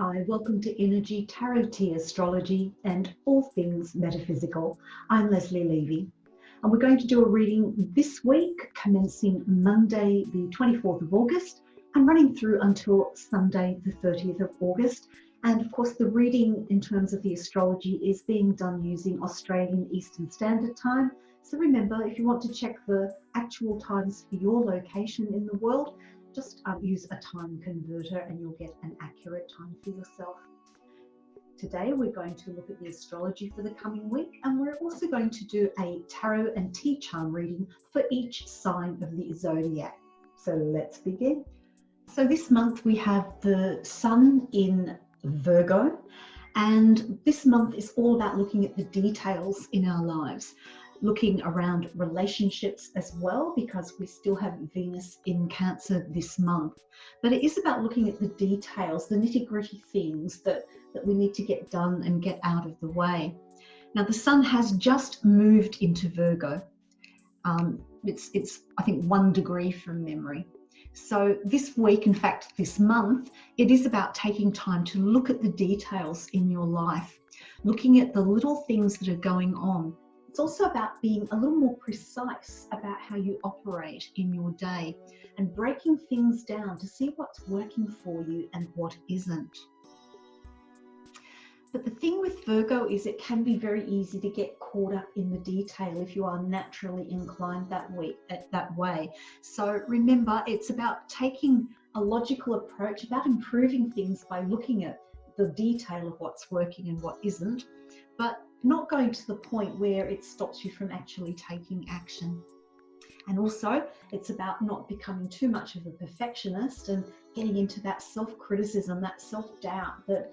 Hi, welcome to Innerji, Tarot Tea Astrology and all things metaphysical. I'm Leslie Levy, and we're going to do a reading this week, commencing Monday the 24th of August and running through until Sunday the 30th of August. And of course, the reading in terms of the astrology is being done using Australian Eastern Standard Time. So remember, if you want to check the actual times for your location in the world, just use a time converter and you'll get an accurate time for yourself. Today we're going to look at the astrology for the coming week, and we're also going to do a tarot and tea charm reading for each sign of the zodiac. So let's begin. So this month we have the sun in Virgo, and this month is all about looking at the details in our lives. Looking around relationships as well, because we still have Venus in Cancer this month. But it is about looking at the details, the nitty-gritty things that we need to get done and get out of the way. Now, the sun has just moved into Virgo. It's I think 1 degree from memory. So this week, in fact, this month, it is about taking time to look at the details in your life, looking at the little things that are going on. It's also about being a little more precise about how you operate in your day and breaking things down to see what's working for you and what isn't. But the thing with Virgo is it can be very easy to get caught up in the detail if you are naturally inclined that way. So remember, it's about taking a logical approach, about improving things by looking at the detail of what's working and what isn't, but not going to the point where it stops you from actually taking action. And also, it's about not becoming too much of a perfectionist and getting into that self-criticism, that self-doubt that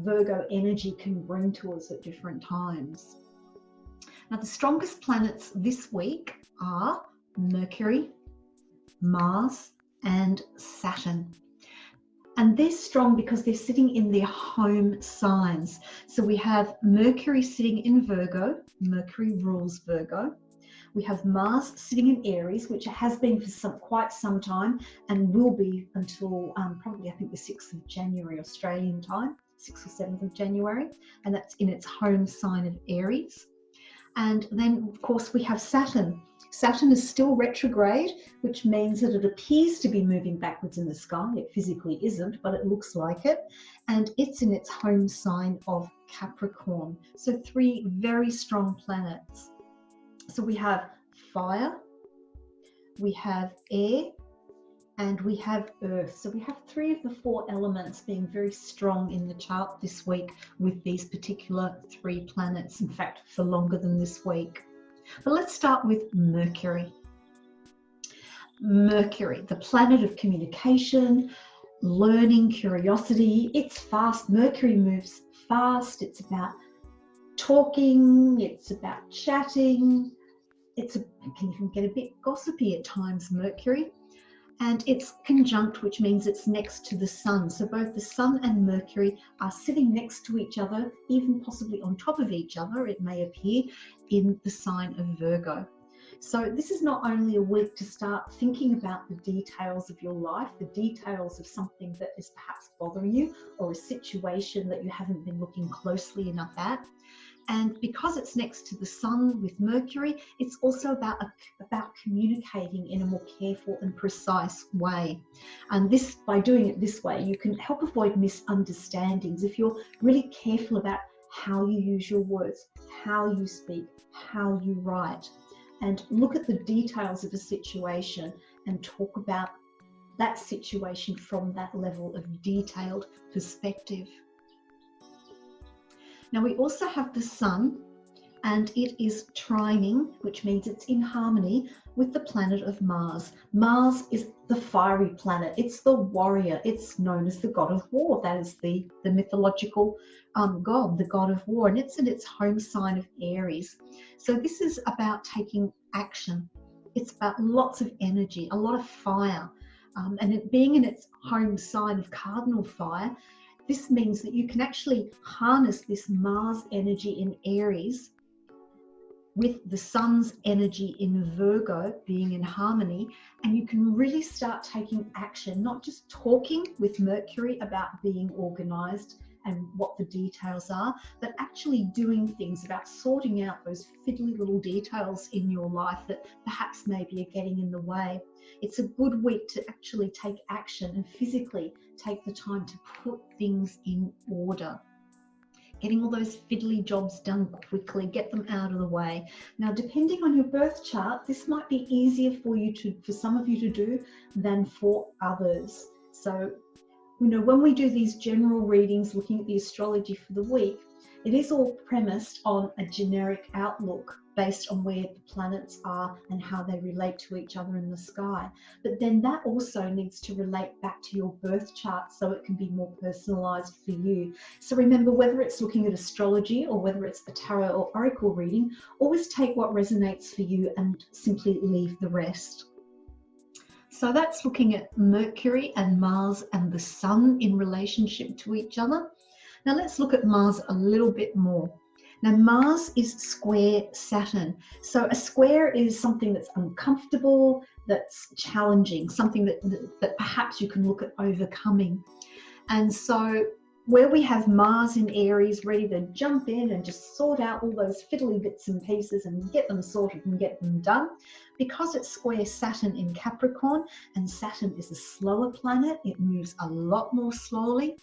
Virgo energy can bring to us at different times. Now, the strongest planets this week are Mercury, Mars, and Saturn. And they're strong because they're sitting in their home signs. So we have Mercury sitting in Virgo. Mercury rules Virgo. We have Mars sitting in Aries, which it has been for quite some time and will be until probably, I think, the 6th of January, Australian time, 6th or 7th of January. And that's in its home sign of Aries. And then, of course, we have Saturn. Saturn is still retrograde, which means that it appears to be moving backwards in the sky. It physically isn't, but it looks like it. And it's in its home sign of Capricorn. So 3 very strong planets. So we have fire, we have air, and we have earth. So we have 3 of the 4 elements being very strong in the chart this week with these particular 3 planets, in fact, for longer than this week. But let's start with Mercury. Mercury, the planet of communication, learning, curiosity. It's fast. Mercury moves fast. It's about talking. It's about chatting. It can even get a bit gossipy at times, Mercury. And it's conjunct, which means it's next to the sun. So both the sun and Mercury are sitting next to each other, even possibly on top of each other, it may appear, in the sign of Virgo. So this is not only a week to start thinking about the details of your life, the details of something that is perhaps bothering you or a situation that you haven't been looking closely enough at. And because it's next to the sun with Mercury, it's also about communicating in a more careful and precise way. And this, by doing it this way, you can help avoid misunderstandings if you're really careful about how you use your words, how you speak, how you write, and look at the details of a situation and talk about that situation from that level of detailed perspective. Now we also have the sun, and it is trining, which means it's in harmony with the planet of Mars. Mars is the fiery planet. It's the warrior. It's known as the god of war. That is the mythological god, the god of war, and it's in its home sign of Aries. So this is about taking action. It's about lots of energy, a lot of fire, and it being in its home sign of cardinal fire. This means that you can actually harness this Mars energy in Aries with the sun's energy in Virgo being in harmony, and you can really start taking action, not just talking with Mercury about being organized and what the details are, but actually doing things about sorting out those fiddly little details in your life that perhaps maybe are getting in the way. It's a good week to actually take action and physically take the time to put things in order. Getting all those fiddly jobs done quickly, get them out of the way. Now, depending on your birth chart, this might be easier for some of you to do than for others. So, you know, when we do these general readings, looking at the astrology for the week, it is all premised on a generic outlook based on where the planets are and how they relate to each other in the sky. But then that also needs to relate back to your birth chart so it can be more personalized for you. So remember, whether it's looking at astrology or whether it's a tarot or oracle reading, always take what resonates for you and simply leave the rest. So that's looking at Mercury and Mars and the Sun in relationship to each other. Now let's look at Mars a little bit more. Now Mars is square Saturn. So a square is something that's uncomfortable, that's challenging, something that perhaps you can look at overcoming. And so where we have Mars in Aries ready to jump in and just sort out all those fiddly bits and pieces and get them sorted and get them done, because it's square Saturn in Capricorn, and Saturn is a slower planet, it moves a lot more slowly,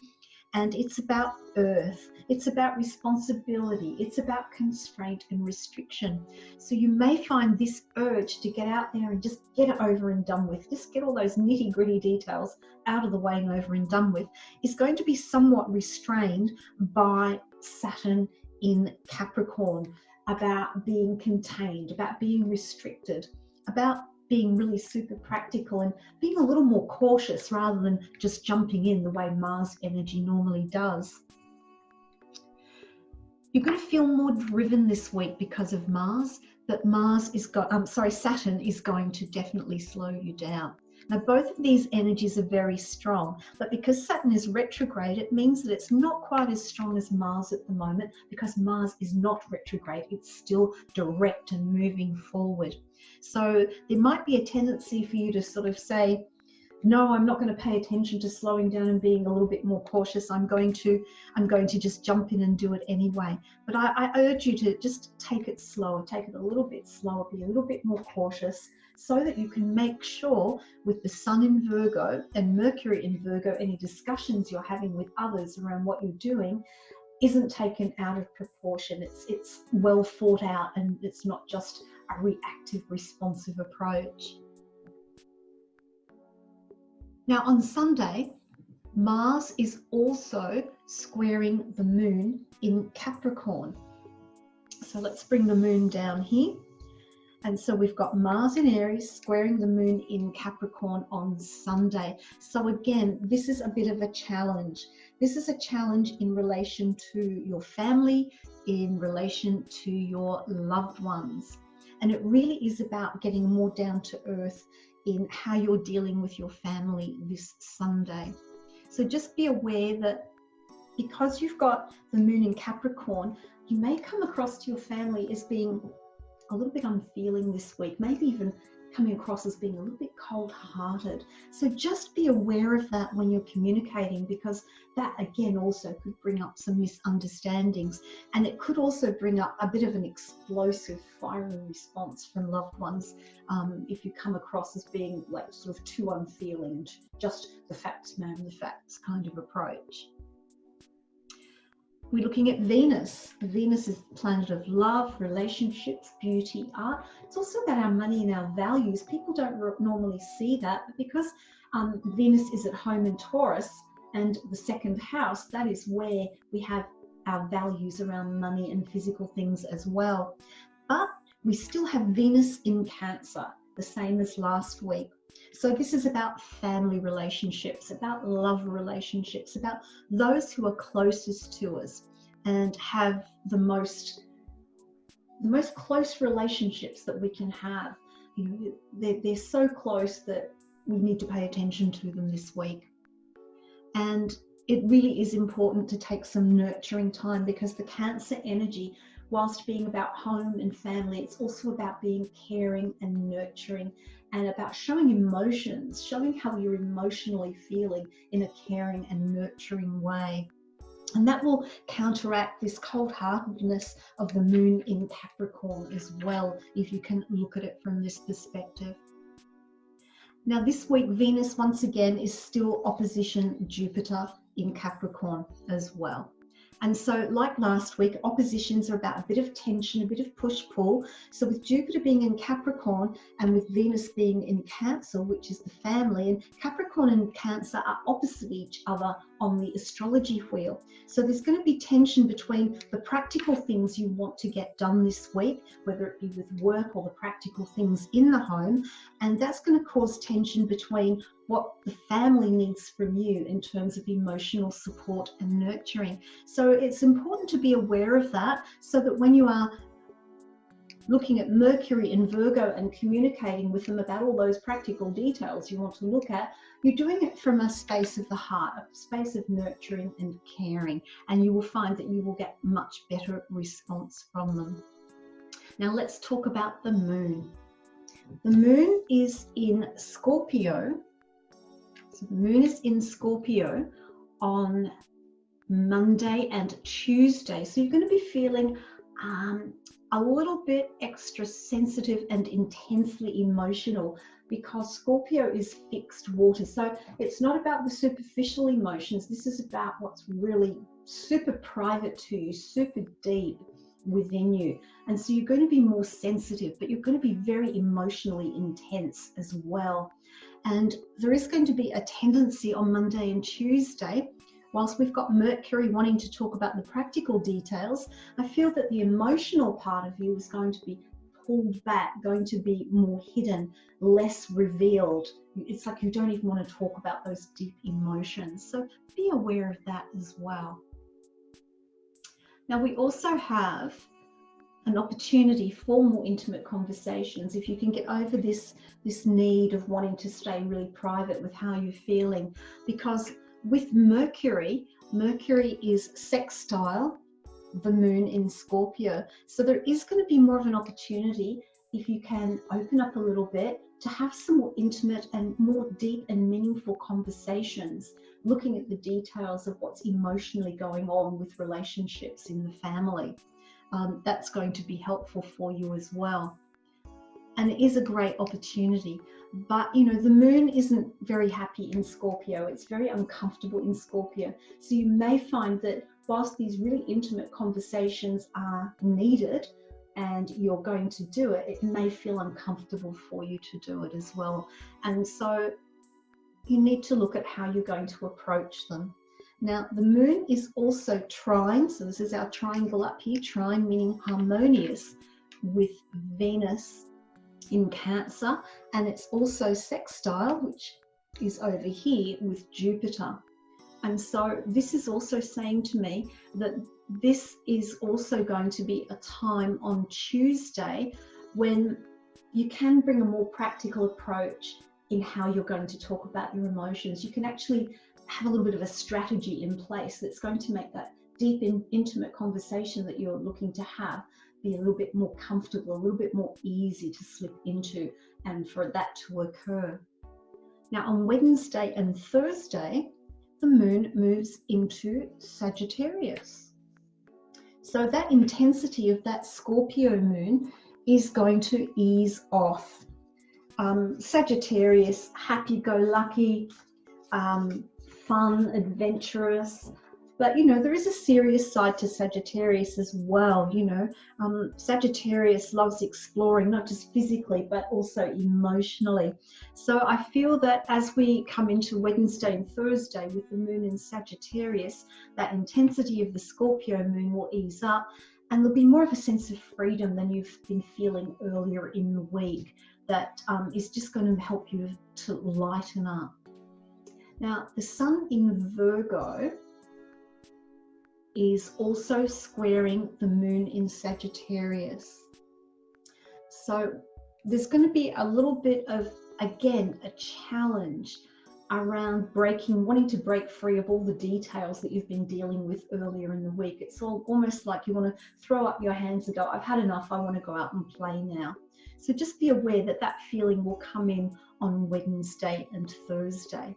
and it's about earth, it's about responsibility, it's about constraint and restriction. So you may find this urge to get out there and just get it over and done with, just get all those nitty gritty details out of the way and over and done with, is going to be somewhat restrained by Saturn in Capricorn, about being contained, about being restricted, about being really super practical and being a little more cautious rather than just jumping in the way Mars energy normally does. You're going to feel more driven this week because of Mars, but Saturn is going to definitely slow you down. Now, both of these energies are very strong, but because Saturn is retrograde, it means that it's not quite as strong as Mars at the moment, because Mars is not retrograde, it's still direct and moving forward. So there might be a tendency for you to sort of say, no, I'm not going to pay attention to slowing down and being a little bit more cautious. I'm going to just jump in and do it anyway. But I urge you to just take it slower, take it a little bit slower, be a little bit more cautious, so that you can make sure with the Sun in Virgo and Mercury in Virgo, any discussions you're having with others around what you're doing isn't taken out of proportion. It's well thought out, and it's not just a reactive, responsive approach. Now on Sunday, Mars is also squaring the moon in Capricorn. So let's bring the moon down here. And so we've got Mars in Aries squaring the moon in Capricorn on Sunday. So again, this is a bit of a challenge. This is a challenge in relation to your family, in relation to your loved ones. And it really is about getting more down to earth in how you're dealing with your family this Sunday. So just be aware that because you've got the moon in Capricorn, you may come across to your family as being a little bit unfeeling this week, maybe even coming across as being a little bit cold-hearted. So just be aware of that when you're communicating, because that again also could bring up some misunderstandings, and it could also bring up a bit of an explosive, fiery response from loved ones if you come across as being like sort of too unfeeling, just the facts, ma'am, the facts kind of approach. We're looking at Venus. Venus is the planet of love, relationships, beauty, art. It's also about our money and our values. People don't normally see that, but because Venus is at home in Taurus and the second house, that is where we have our values around money and physical things as well. But we still have Venus in Cancer, the same as last week. So this is about family relationships, about love relationships, about those who are closest to us and have the most close relationships that we can have. You know, they're so close that we need to pay attention to them this week. And it really is important to take some nurturing time, because the Cancer energy whilst being about home and family, it's also about being caring and nurturing, and about showing emotions, showing how you're emotionally feeling in a caring and nurturing way. And that will counteract this cold-heartedness of the moon in Capricorn as well, if you can look at it from this perspective. Now this week, Venus once again is still opposition Jupiter in Capricorn as well. And so like last week, oppositions are about a bit of tension, a bit of push-pull. So with Jupiter being in Capricorn and with Venus being in Cancer, which is the family, and Capricorn and Cancer are opposite each other on the astrology wheel. So there's going to be tension between the practical things you want to get done this week, whether it be with work or the practical things in the home. And that's going to cause tension between what the family needs from you in terms of emotional support and nurturing. So it's important to be aware of that, so that when you are looking at Mercury in Virgo and communicating with them about all those practical details you want to look at, you're doing it from a space of the heart, a space of nurturing and caring, and you will find that you will get much better response from them. Now let's talk about the moon. The moon is in Scorpio. So the moon is in Scorpio on Monday and Tuesday. So you're going to be feeling a little bit extra sensitive and intensely emotional, because Scorpio is fixed water. So it's not about the superficial emotions. This is about what's really super private to you, super deep within you. And so you're going to be more sensitive, but you're going to be very emotionally intense as well. And there is going to be a tendency on Monday and Tuesday, whilst we've got Mercury wanting to talk about the practical details, I feel that the emotional part of you is going to be pulled back, going to be more hidden, less revealed. It's like you don't even want to talk about those deep emotions. So be aware of that as well. Now we also have an opportunity for more intimate conversations. If you can get over this need of wanting to stay really private with how you're feeling, because with Mercury is sextile the moon in Scorpio. So there is going to be more of an opportunity, if you can open up a little bit, to have some more intimate and more deep and meaningful conversations, looking at the details of what's emotionally going on with relationships in the family. That's going to be helpful for you as well. And it is a great opportunity. But, you know, the moon isn't very happy in Scorpio. It's very uncomfortable in Scorpio. So you may find that whilst these really intimate conversations are needed and you're going to do it, it may feel uncomfortable for you to do it as well. And so you need to look at how you're going to approach them. Now, the moon is also trine. So this is our triangle up here. Trine meaning harmonious with Venus in Cancer, and it's also sextile, which is over here, with Jupiter. And so this is also saying to me that this is also going to be a time on Tuesday when you can bring a more practical approach in how you're going to talk about your emotions. You can actually have a little bit of a strategy in place that's going to make that deep and intimate conversation that you're looking to have be a little bit more comfortable, a little bit more easy to slip into, and for that to occur. Now on Wednesday and Thursday, the moon moves into Sagittarius. So that intensity of that Scorpio moon is going to ease off. Sagittarius, happy-go-lucky, fun, adventurous. But, you know, there is a serious side to Sagittarius as well. You know, Sagittarius loves exploring, not just physically, but also emotionally. So I feel that as we come into Wednesday and Thursday with the moon in Sagittarius, that intensity of the Scorpio moon will ease up, and there'll be more of a sense of freedom than you've been feeling earlier in the week. That is just going to help you to lighten up. Now, the sun in Virgo is also squaring the moon in Sagittarius. So there's going to be a little bit of, again, a challenge around wanting to break free of all the details that you've been dealing with earlier in the week. It's almost like you want to throw up your hands and go, I've had enough, I want to go out and play now. So just be aware that that feeling will come in on Wednesday and Thursday.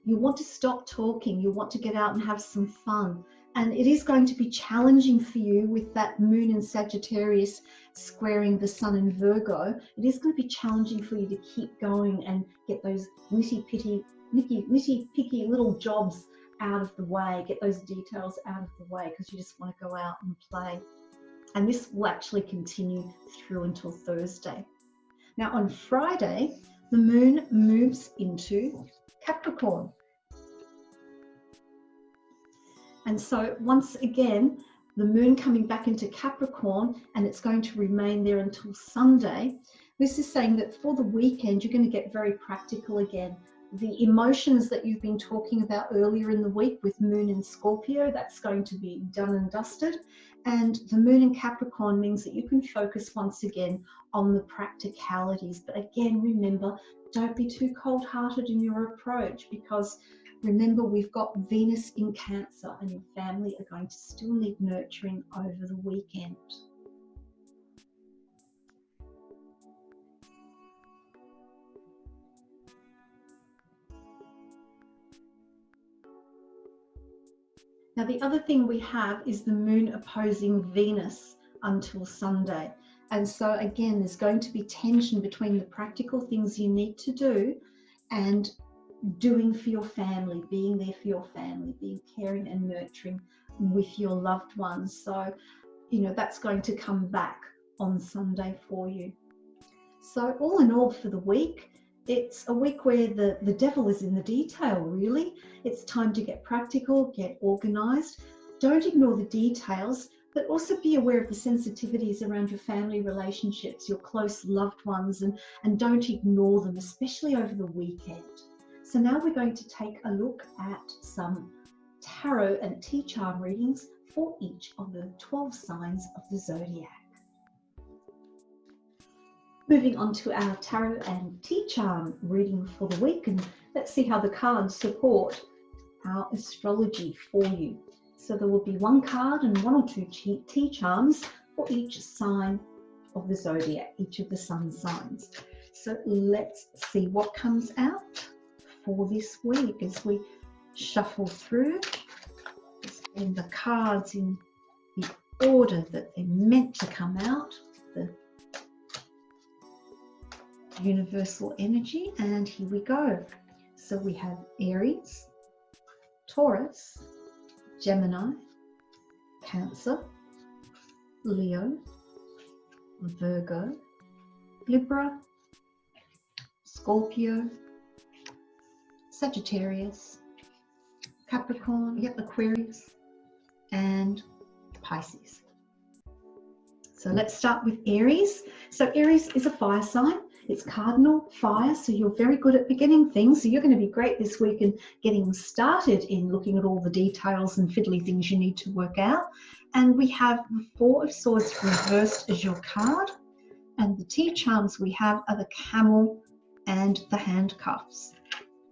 You want to stop talking, you want to get out and have some fun. And it is going to be challenging for you with that moon in Sagittarius squaring the sun in Virgo. It is going to be challenging for you to keep going and get those nitty-picky little jobs out of the way, get those details out of the way, because you just want to go out and play. And this will actually continue through until Thursday. Now on Friday, the moon moves into Capricorn. And so once again, the moon coming back into Capricorn, and it's going to remain there until Sunday. This is saying that for the weekend, you're going to get very practical again. The emotions that you've been talking about earlier in the week with moon in Scorpio, that's going to be done and dusted. And the moon in Capricorn means that you can focus once again on the practicalities. But again, remember, don't be too cold-hearted in your approach, because remember, we've got Venus in Cancer, and your family are going to still need nurturing over the weekend. Now, the other thing we have is the moon opposing Venus until Sunday. And so again, there's going to be tension between the practical things you need to do and doing for your family, being there for your family, being caring and nurturing with your loved ones. So, you know, that's going to come back on Sunday for you. So all in all, for the week, it's a week where the devil is in the detail, really. It's time to get practical, get organized. Don't ignore the details, but also be aware of the sensitivities around your family relationships, your close loved ones, and don't ignore them, especially over the weekend. So now we're going to take a look at some tarot and tea charm readings for each of the 12 signs of the zodiac. Moving on to our tarot and tea charm reading for the week, and let's see how the cards support our astrology for you. So there will be one card and one or two tea charms for each sign of the zodiac, each of the sun signs. So let's see what comes out for this week as we shuffle through, and the cards in the order that they're meant to come out, the universal energy. And here we go. So we have Aries, Taurus, Gemini, Cancer, Leo, Virgo, Libra, Scorpio, Sagittarius, Capricorn, Aquarius, and Pisces. So let's start with Aries. So Aries is a fire sign. It's cardinal fire, so you're very good at beginning things. So you're going to be great this week in getting started in looking at all the details and fiddly things you need to work out. And we have the Four of Swords reversed as your card. And the tea charms we have are the camel and the handcuffs.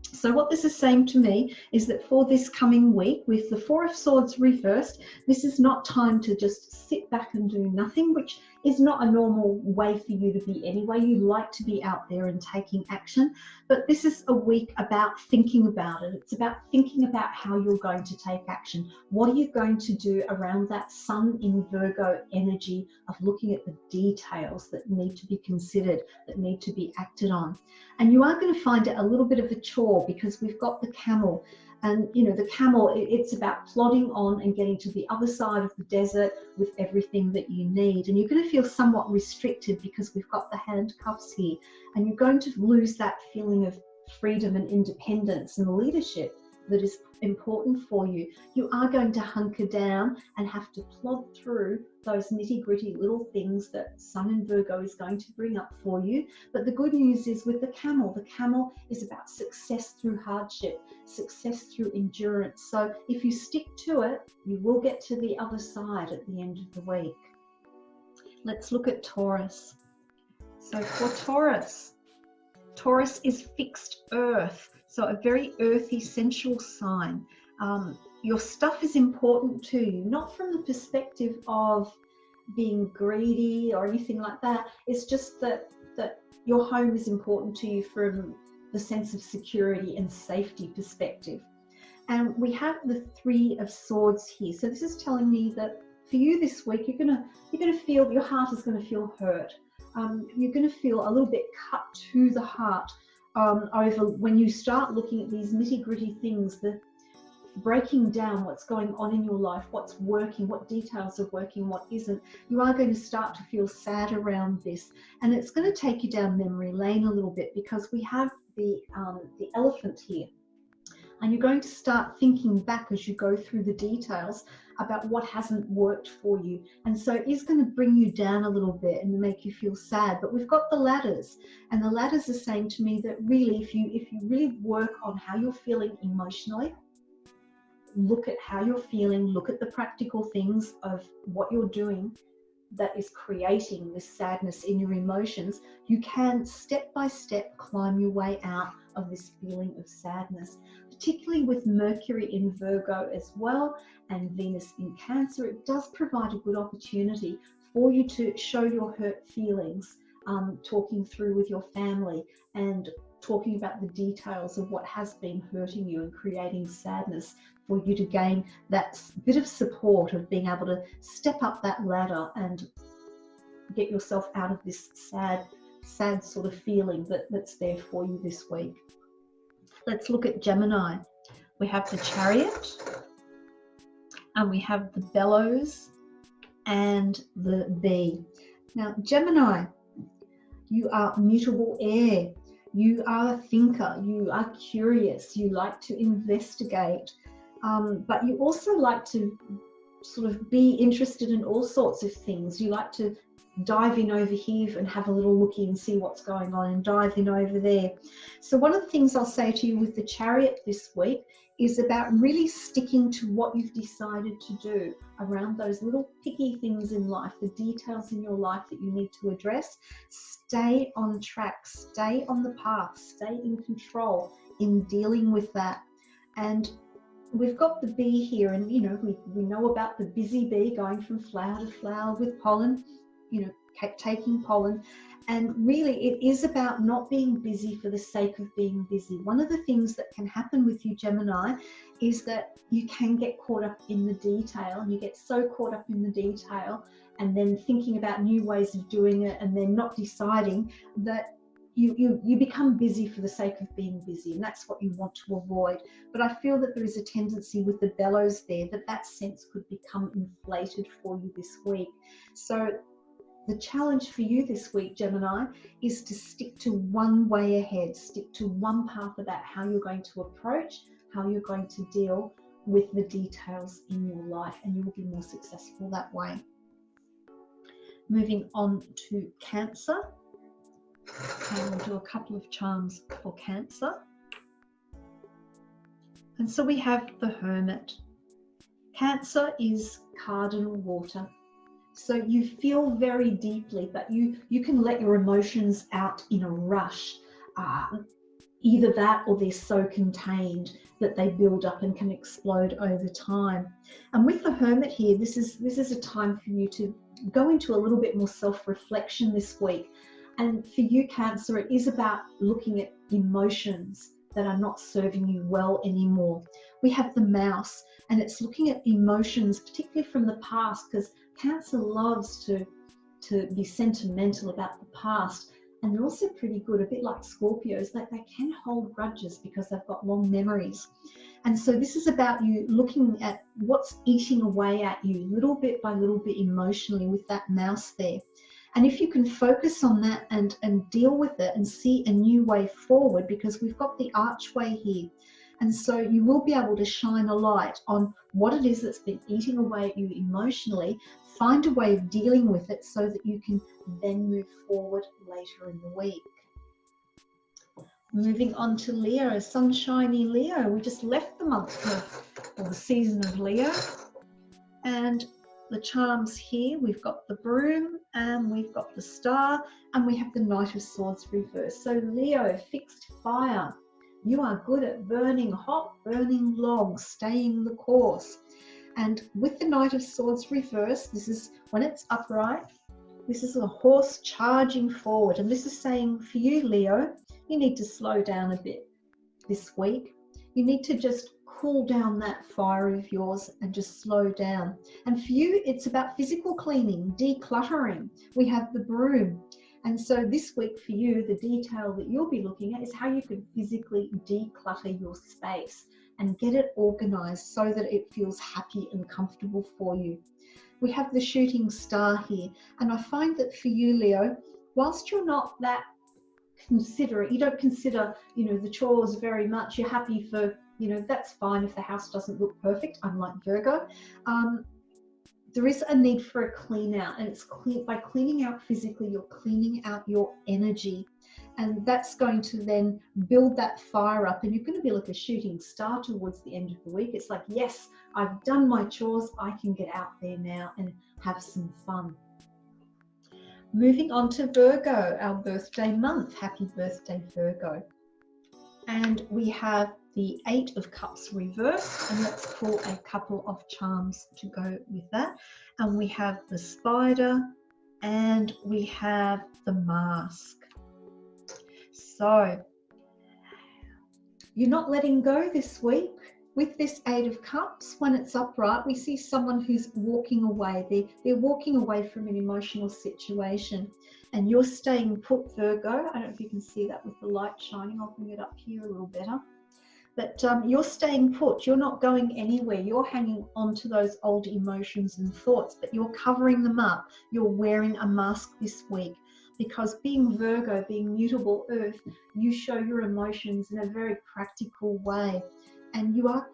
So what this is saying to me is that for this coming week, with the Four of Swords reversed, this is not time to just sit back and do nothing, which is not a normal way for you to be anyway. You like to be out there and taking action, but this is a week about thinking about it. It's about thinking about how you're going to take action. What are you going to do around that sun in Virgo energy of looking at the details that need to be considered, that need to be acted on? And you are going to find it a little bit of a chore, because we've got the camel. And, you know, the camel, it's about plodding on and getting to the other side of the desert with everything that you need. And you're going to feel somewhat restricted because we've got the handcuffs here. And you're going to lose that feeling of freedom and independence and leadership that is important for you. You are going to hunker down and have to plod through those nitty-gritty little things that Sun in Virgo is going to bring up for you. But the good news is with the camel is about success through hardship, success through endurance. So if you stick to it, you will get to the other side at the end of the week. Let's look at Taurus. So for Taurus, Taurus is fixed earth, so a very earthy, sensual sign. Your stuff is important to you, not from the perspective of being greedy or anything like that. It's just that your home is important to you from the sense of security and safety perspective. And we have the Three of Swords here. So this is telling me that for you this week, you're gonna feel, your heart is gonna feel hurt. You're gonna feel a little bit cut to the heart over when you start looking at these nitty-gritty things, the breaking down what's going on in your life, what's working, what details are working, what isn't. You are going to start to feel sad around this, and it's going to take you down memory lane a little bit, because we have the elephant here, and you're going to start thinking back as you go through the details about what hasn't worked for you, and so it is going to bring you down a little bit and make you feel sad. But we've got the ladders, and the ladders are saying to me that really, if you really work on how you're feeling emotionally, look at how you're feeling, look at the practical things of what you're doing that is creating this sadness in your emotions, you can step by step climb your way out of this feeling of sadness. Particularly with Mercury in Virgo as well, and Venus in Cancer, it does provide a good opportunity for you to show your hurt feelings, talking through with your family and talking about the details of what has been hurting you and creating sadness, for you to gain that bit of support of being able to step up that ladder and get yourself out of this sad sort of feeling that's there for you this week. Let's look at Gemini. We have the Chariot, and we have the Bellows and the Bee. Now, Gemini, you are mutable air. You are a thinker. You are curious. You like to investigate. But you also like to sort of be interested in all sorts of things. You like to dive in over here and have a little looky and see what's going on, and dive in over there. So one of the things I'll say to you with the Chariot this week is about really sticking to what you've decided to do around those little picky things in life, the details in your life that you need to address. Stay on track, stay on the path, stay in control in dealing with that. And we've got the bee here, and you know, we know about the busy bee going from flower to flower with pollen, you know, taking pollen. And really it is about not being busy for the sake of being busy. One of the things that can happen with you, Gemini, is that you can get caught up in the detail, and you get so caught up in the detail and then thinking about new ways of doing it, and then not deciding, that you become busy for the sake of being busy, and that's what you want to avoid. But I feel that there is a tendency with the bellows there that sense could become inflated for you this week. So the challenge for you this week, Gemini, is to stick to one way ahead, stick to one path about how you're going to approach, how you're going to deal with the details in your life, and you will be more successful that way. Moving on to Cancer. And we'll do a couple of charms for Cancer. And so we have the Hermit. Cancer is cardinal water. So you feel very deeply, but you can let your emotions out in a rush. Either that, or they're so contained that they build up and can explode over time. And with the Hermit here, this is a time for you to go into a little bit more self-reflection this week. And for you, Cancer, it is about looking at emotions that are not serving you well anymore. We have the Mouse, and it's looking at emotions, particularly from the past, because Cancer loves to be sentimental about the past. And they're also pretty good, a bit like Scorpios, that they can hold grudges because they've got long memories. And so this is about you looking at what's eating away at you little bit by little bit emotionally with that Mouse there. And if you can focus on that and deal with it and see a new way forward, because we've got the archway here. And so you will be able to shine a light on what it is that's been eating away at you emotionally, find a way of dealing with it so that you can then move forward later in the week. Moving on to Leo, sunshiny Leo. We just left the month of the season of Leo. And the charms here. We've got the Broom, and we've got the Star, and we have the Knight of Swords reversed. So Leo, fixed fire. You are good at burning hot, burning long, staying the course. And with the Knight of Swords reversed, this is when it's upright, this is a horse charging forward. And this is saying for you, Leo, you need to slow down a bit this week. You need to just cool down that fire of yours and just slow down. And for you, it's about physical cleaning, decluttering. We have the Broom. And so this week for you, the detail that you'll be looking at is how you can physically declutter your space and get it organized so that it feels happy and comfortable for you. We have the Shooting Star here. And I find that for you, Leo, whilst you're not that considerate, you don't consider, the chores very much. You're happy for, that's fine if the house doesn't look perfect, unlike Virgo. There is a need for a clean out, and it's by cleaning out physically, you're cleaning out your energy, and that's going to then build that fire up, and you're going to be like a shooting star towards the end of the week. It's like, yes, I've done my chores, I can get out there now and have some fun. Moving on to Virgo, our birthday month. Happy birthday, Virgo. And we have the 8 of Cups reversed, and let's pull a couple of charms to go with that. And we have the Spider, and we have the Mask. So you're not letting go this week. With this 8 of Cups, when it's upright, we see someone who's walking away. They're walking away from an emotional situation, and you're staying put, Virgo. I don't know if you can see that with the light shining. I'll bring it up here a little better. But you're staying put. You're not going anywhere. You're hanging on to those old emotions and thoughts, but you're covering them up. You're wearing a mask this week, because being Virgo, being mutable earth, you show your emotions in a very practical way. And you are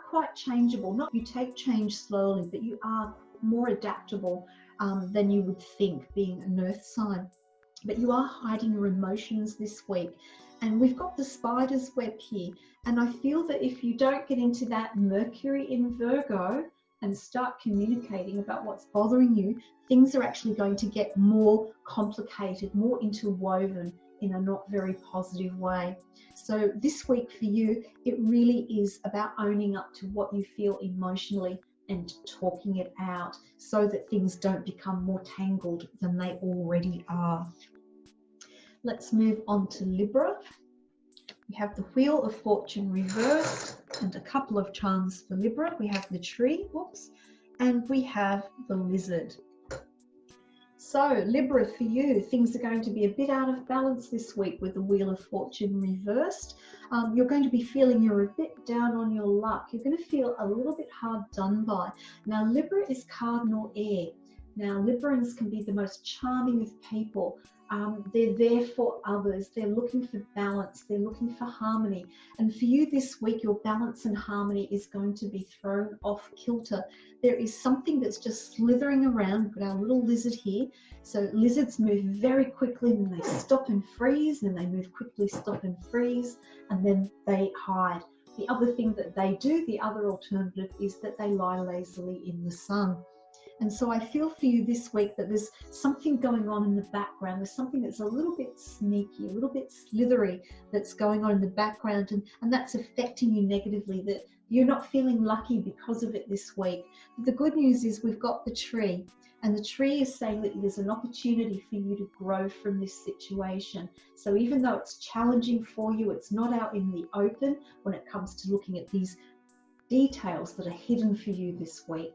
quite changeable. Not you take change slowly, but you are more adaptable than you would think, being an earth sign. But you are hiding your emotions this week. And we've got the Spider's web here. And I feel that if you don't get into that Mercury in Virgo and start communicating about what's bothering you, things are actually going to get more complicated, more interwoven in a not very positive way. So this week for you, it really is about owning up to what you feel emotionally and talking it out so that things don't become more tangled than they already are. Let's move on to Libra. We have the Wheel of Fortune reversed and a couple of charms for Libra. We have the Tree, and we have the Lizard. So Libra, for you, things are going to be a bit out of balance this week with the Wheel of Fortune reversed. You're going to be feeling you're a bit down on your luck. You're going to feel a little bit hard done by. Now, Libra is cardinal air. Now, Librans can be the most charming of people. They're there for others. They're looking for balance. They're looking for harmony. And for you this week, your balance and harmony is going to be thrown off kilter. There is something that's just slithering around. We've got our little lizard here. So lizards move very quickly, and they stop and freeze, and they move quickly, stop and freeze, and then they hide. The other thing that they do, the other alternative, is that they lie lazily in the sun. And so I feel for you this week that there's something going on in the background. There's something that's a little bit sneaky, a little bit slithery that's going on in the background, and that's affecting you negatively, that you're not feeling lucky because of it this week. But the good news is we've got the Tree, and the Tree is saying that there's an opportunity for you to grow from this situation. So even though it's challenging for you, it's not out in the open when it comes to looking at these details that are hidden for you this week.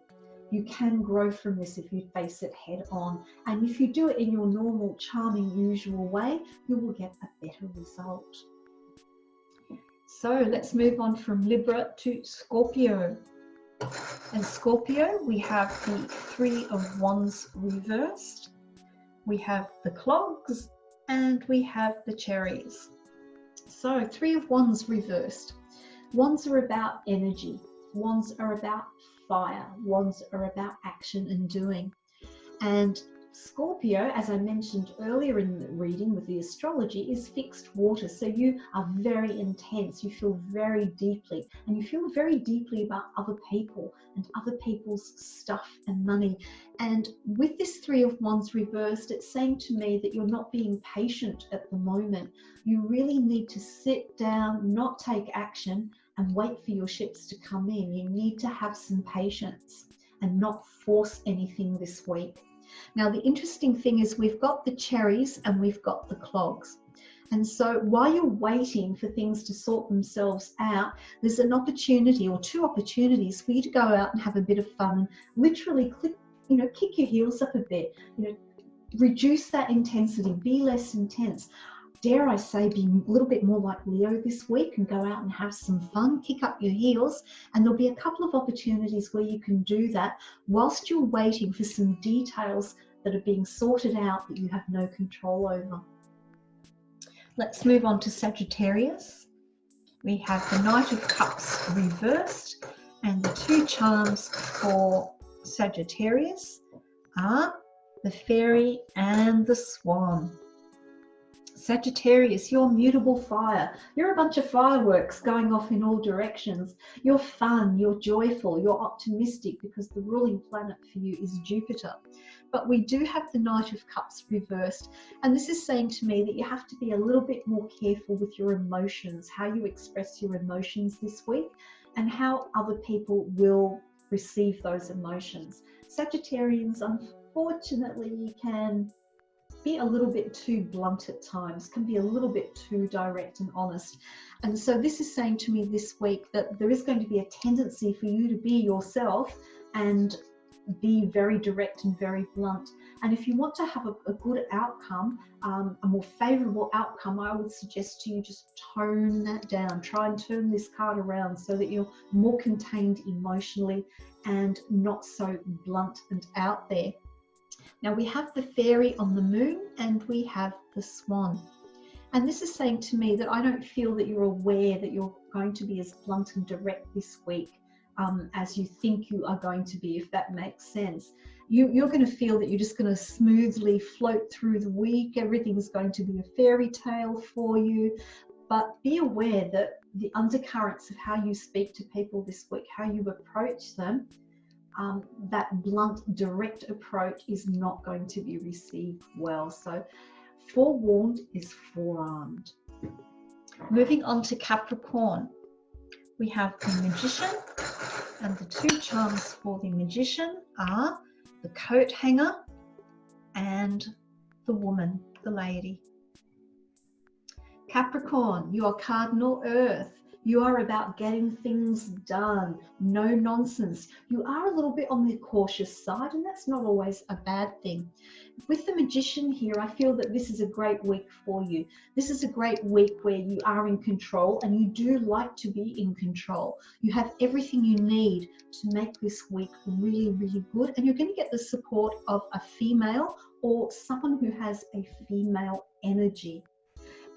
You can grow from this if you face it head on. And if you do it in your normal, charming, usual way, you will get a better result. So let's move on from Libra to Scorpio. And Scorpio, we have the 3 of Wands reversed. We have the Clogs, and we have the Cherries. So 3 of Wands reversed. Wands are about energy. Wands are about fire. Wands are about action and doing. And Scorpio, as I mentioned earlier in the reading with the astrology, is fixed water. So you are very intense, you feel very deeply, and you feel very deeply about other people and other people's stuff and money. And with this Three of Wands reversed, it's saying to me that you're not being patient at the moment. You really need to sit down, not take action, and wait for your ships to come in. You need to have some patience and not force anything this week. Now, the interesting thing is we've got the cherries and we've got the clogs. And so while you're waiting for things to sort themselves out, there's an opportunity or two opportunities for you to go out and have a bit of fun, literally kick your heels up a bit, reduce that intensity, be less intense. Dare I say, be a little bit more like Leo this week and go out and have some fun, kick up your heels. And there'll be a couple of opportunities where you can do that whilst you're waiting for some details that are being sorted out that you have no control over. Let's move on to Sagittarius. We have the Knight of Cups reversed, and the two charms for Sagittarius are the Fairy and the Swan. Sagittarius, you're mutable fire. You're a bunch of fireworks going off in all directions. You're fun, you're joyful, you're optimistic because the ruling planet for you is Jupiter. But we do have the Knight of Cups reversed, and this is saying to me that you have to be a little bit more careful with your emotions, how you express your emotions this week, and how other people will receive those emotions. Sagittarians, unfortunately, can be a little bit too blunt at times, can be a little bit too direct and honest. And so this is saying to me this week that there is going to be a tendency for you to be yourself and be very direct and very blunt. And if you want to have a good outcome, a more favorable outcome, I would suggest to you just tone that down. Try and turn this card around so that you're more contained emotionally and not so blunt and out there. Now we have the Fairy on the Moon and we have the Swan. And this is saying to me that I don't feel that you're aware that you're going to be as blunt and direct this week as you think you are going to be, if that makes sense. You're going to feel that you're just going to smoothly float through the week. Everything's going to be a fairy tale for you. But be aware that the undercurrents of how you speak to people this week, how you approach them, that blunt, direct approach is not going to be received well. So forewarned is forearmed. Moving on to Capricorn, we have the Magician, and the two charms for the Magician are the Coat Hanger and the Woman, the Lady. Capricorn, you are cardinal earth. You are about getting things done, no nonsense. You are a little bit on the cautious side, and that's not always a bad thing. With the Magician here, I feel that this is a great week for you. This is a great week where you are in control, and you do like to be in control. You have everything you need to make this week really, really good, and you're going to get the support of a female or someone who has a female energy.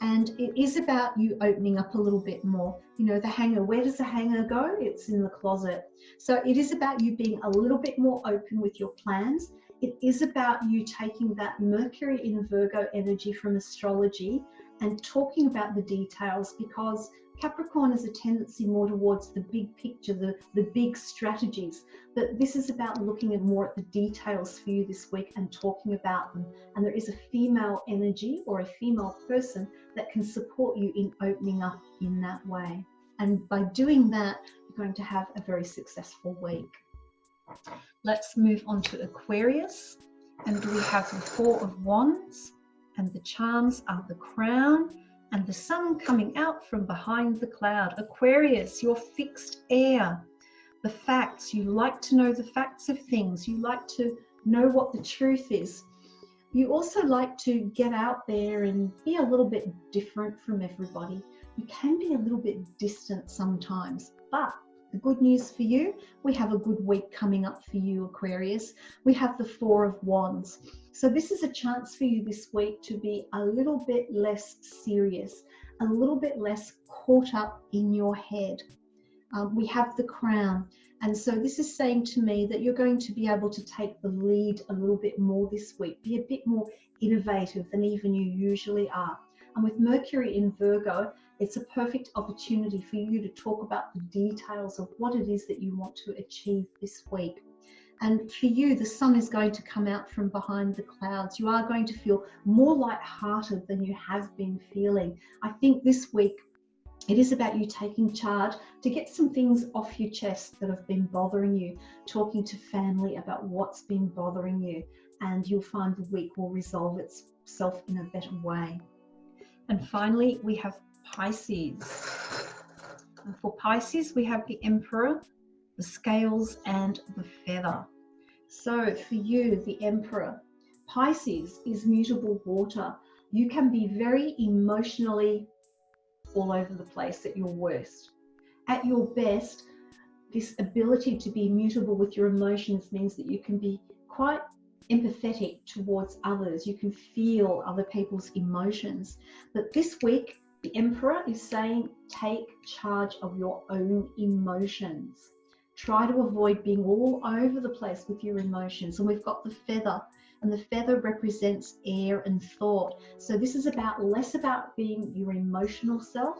And it is about you opening up a little bit more. You know, the hanger, where does the hanger go? It's in the closet. So it is about you being a little bit more open with your plans. It is about you taking that Mercury in Virgo energy from astrology and talking about the details, because Capricorn has a tendency more towards the big picture, the big strategies. But this is about looking at more at the details for you this week and talking about them. And there is a female energy or a female person that can support you in opening up in that way. And by doing that, you're going to have a very successful week. Let's move on to Aquarius. And we have the Four of Wands, and the charms are the Crown and the Sun coming out from behind the cloud. Aquarius, you're fixed air. The facts, you like to know the facts of things. You like to know what the truth is. You also like to get out there and be a little bit different from everybody. You can be a little bit distant sometimes, but the good news for you, we have a good week coming up for you, Aquarius. We have the Four of Wands. So this is a chance for you this week to be a little bit less serious, a little bit less caught up in your head. we have the Crown. And so this is saying to me that you're going to be able to take the lead a little bit more this week, be a bit more innovative than even you usually are. And with Mercury in Virgo, it's a perfect opportunity for you to talk about the details of what it is that you want to achieve this week. And for you, the sun is going to come out from behind the clouds. You are going to feel more lighthearted than you have been feeling. I think this week, it is about you taking charge to get some things off your chest that have been bothering you, talking to family about what's been bothering you, and you'll find the week will resolve itself in a better way. And finally, we have Pisces. And for Pisces, we have the Emperor, the Scales, and the Feather. So for you, the Emperor, Pisces is mutable water. You can be very emotionally all over the place at your worst. At your best, this ability to be mutable with your emotions means that you can be quite empathetic towards others. You can feel other people's emotions. But this week, the Emperor is saying, take charge of your own emotions. Try to avoid being all over the place with your emotions. And we've got the Feather, and the Feather represents air and thought. So this is less about being your emotional self,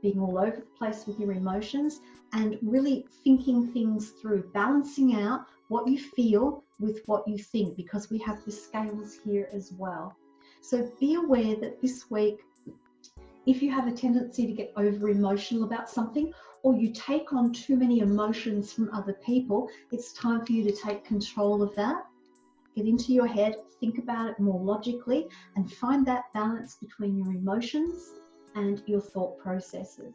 being all over the place with your emotions, and really thinking things through, balancing out what you feel with what you think, because we have the Scales here as well. So be aware that this week, if you have a tendency to get over emotional about something, or you take on too many emotions from other people, it's time for you to take control of that. Get into your head, think about it more logically, and find that balance between your emotions and your thought processes.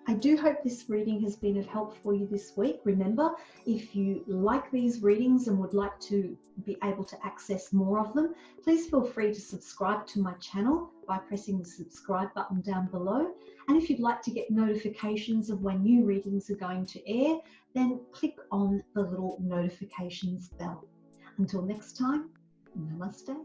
I do hope this reading has been of help for you this week. Remember, if you like these readings and would like to be able to access more of them, please feel free to subscribe to my channel by pressing the subscribe button down below. And if you'd like to get notifications of when new readings are going to air, then click on the little notifications bell. Until next time, namaste.